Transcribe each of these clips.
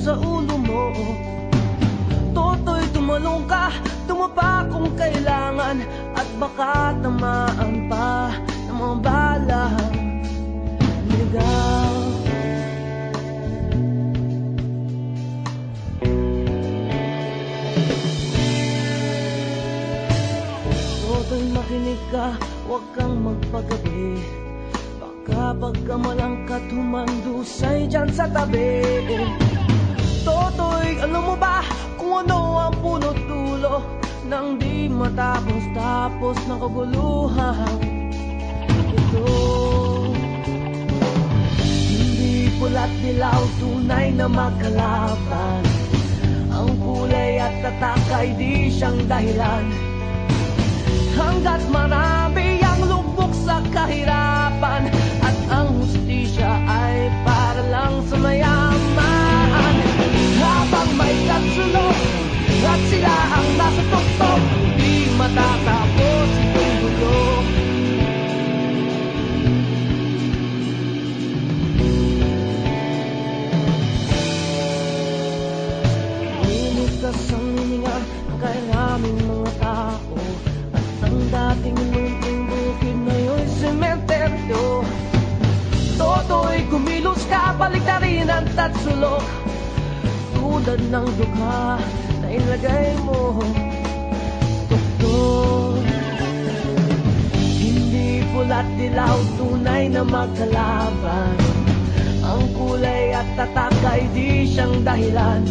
sa ulo mo. Toto'y tumalong ka, tumapa kung kailangan, at baka tamaan pa ng mga balang ligaw. Toto'y makinig ka, huwag kang magpagabi. Baka pagkamalangkat humandusay dyan sa tabi. Toto'y alam mo ba kung ano ang punot dulo nang di matapos-tapos na kaguluhan ito? Hindi pula't dilaw, tunay na magkalaban. Ang kulay at tatak ay di siyang dahilan. Hanggat marami ang lubog sa kahirapan, at ang hustisya ay para lang sa mayaman. Habang may katsulog at sila ang nasa tuktok, di matatapos itong gulo. Limitas ang hininga ng kairaming mga tao, at ang dating munting bukid ngayon'y sementeryo. Toto'y kumilos ka, baliktarin ang tatsulok, tulad ng dukha na ilagay mo tuktok. Hindi pula't dilaw, tunay na magkalaban. Ang kulay at tatak ay di siyang dahilan.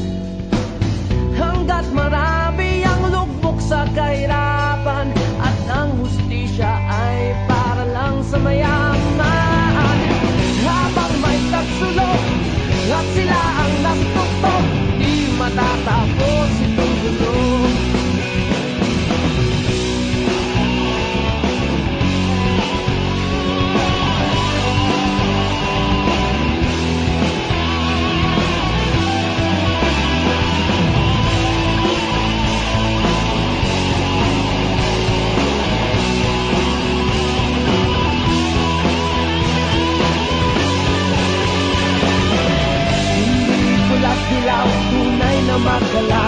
Hanggat marami ang lugmok sa kahirapan, at ang hustisya ay para lang sa mayaman. Habang may tatsulok at sila ang nastuktok, di matatapos itong gulo. Tunay na magkalaban.